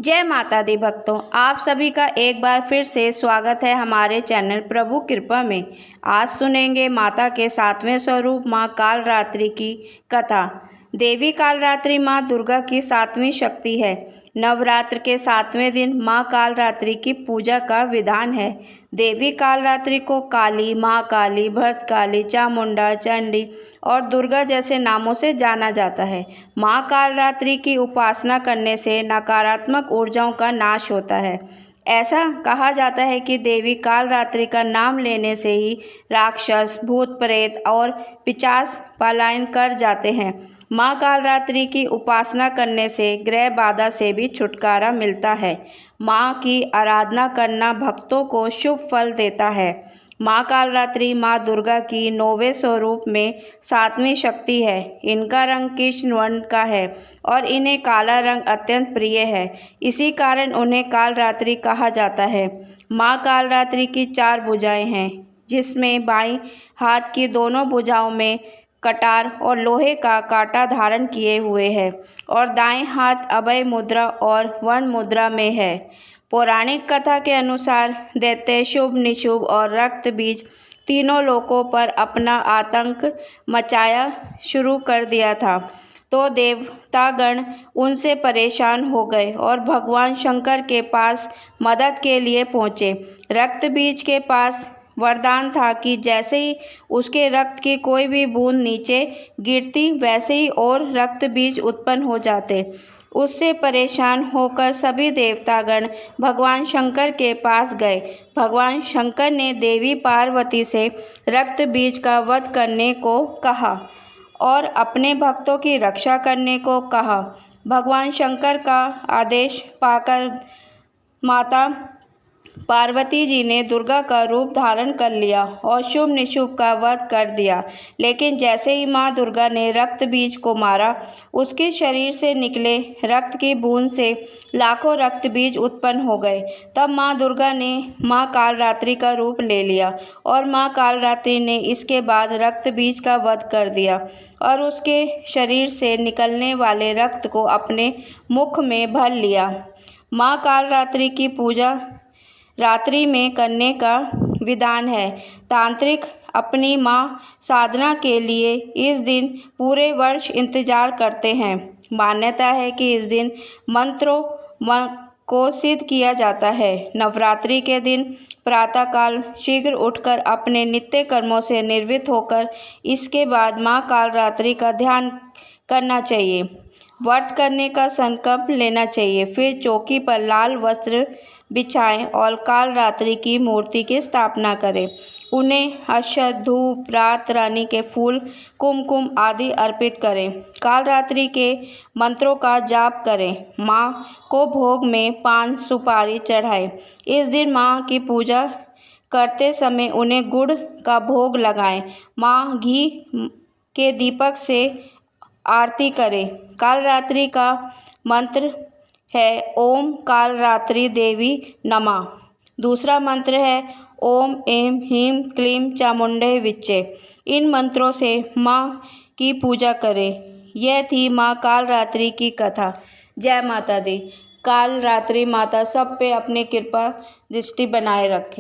जय माता दी भक्तों, आप सभी का एक बार फिर से स्वागत है हमारे चैनल प्रभु कृपा में। आज सुनेंगे माता के 7वें स्वरूप माँ कालरात्रि की कथा। देवी कालरात्रि माँ दुर्गा की 7वीं शक्ति है। नवरात्र के 7वें दिन माँ कालरात्रि की पूजा का विधान है। देवी कालरात्रि को काली, महाकाली, भद्रकाली, चामुंडा, चंडी और दुर्गा जैसे नामों से जाना जाता है। माँ कालरात्रि की उपासना करने से नकारात्मक ऊर्जाओं का नाश होता है। ऐसा कहा जाता है कि देवी कालरात्रि का नाम लेने से ही राक्षस, भूत प्रेत और पिशाच पलायन कर जाते हैं। माँ कालरात्रि की उपासना करने से ग्रह बाधा से भी छुटकारा मिलता है। माँ की आराधना करना भक्तों को शुभ फल देता है। माँ कालरात्रि माँ दुर्गा की 9वें स्वरूप में 7वीं शक्ति है। इनका रंग कृष्ण वर्ण का है और इन्हें काला रंग अत्यंत प्रिय है। इसी कारण उन्हें कालरात्रि कहा जाता है। माँ कालरात्रि की 4 भुजाएं हैं, जिसमें बाईं हाथ की दोनों भुजाओं में कटार और लोहे का कांटा धारण किए हुए है और दाएं हाथ अभय मुद्रा और वर्ण मुद्रा में है। पौराणिक कथा के अनुसार दैत्य शुभ, निशुभ और रक्त बीज तीनों लोकों पर अपना आतंक मचाया शुरू कर दिया था, तो देवतागण उनसे परेशान हो गए और भगवान शंकर के पास मदद के लिए पहुँचे। रक्त बीज के पास वरदान था कि जैसे ही उसके रक्त की कोई भी बूंद नीचे गिरती, वैसे ही और रक्त बीज उत्पन्न हो जाते। उससे परेशान होकर सभी देवतागण भगवान शंकर के पास गए। भगवान शंकर ने देवी पार्वती से रक्त बीज का वध करने को कहा और अपने भक्तों की रक्षा करने को कहा। भगवान शंकर का आदेश पाकर माता पार्वती जी ने दुर्गा का रूप धारण कर लिया और शुभ निशुभ का वध कर दिया। लेकिन जैसे ही माँ दुर्गा ने रक्त बीज को मारा, उसके शरीर से निकले रक्त की बूंद से लाखों रक्त बीज उत्पन्न हो गए। तब माँ दुर्गा ने माँ कालरात्रि का रूप ले लिया और माँ कालरात्रि ने इसके बाद रक्त बीज का वध कर दिया और उसके शरीर से निकलने वाले रक्त को अपने मुख में भर लिया। माँ कालरात्रि की पूजा रात्रि में करने का विधान है। तांत्रिक अपनी माँ साधना के लिए इस दिन पूरे वर्ष इंतजार करते हैं। मान्यता है कि इस दिन मंत्रों को सिद्ध किया जाता है। नवरात्रि के दिन प्रातःकाल शीघ्र उठकर अपने नित्य कर्मों से निवृत्त होकर इसके बाद माँ कालरात्रि का ध्यान करना चाहिए। व्रत करने का संकल्प लेना चाहिए। फिर चौकी पर लाल वस्त्र बिछाएं और कालरात्रि की मूर्ति की स्थापना करें। उन्हें अक्षत, धूप, रात रानी के फूल, कुमकुम आदि अर्पित करें। कालरात्रि के मंत्रों का जाप करें। माँ को भोग में पान सुपारी चढ़ाएं। इस दिन माँ की पूजा करते समय उन्हें गुड़ का भोग लगाएं। माँ घी के दीपक से आरती करें। कालरात्रि का मंत्र है ओम कालरात्रि देवी नमः। दूसरा मंत्र है ओम ऐं ह्रीं क्लीं चामुंडे विच्चे। इन मंत्रों से माँ की पूजा करें। यह थी माँ कालरात्रि की कथा। जय माता दी। कालरात्रि माता सब पे अपनी कृपा दृष्टि बनाए रखें।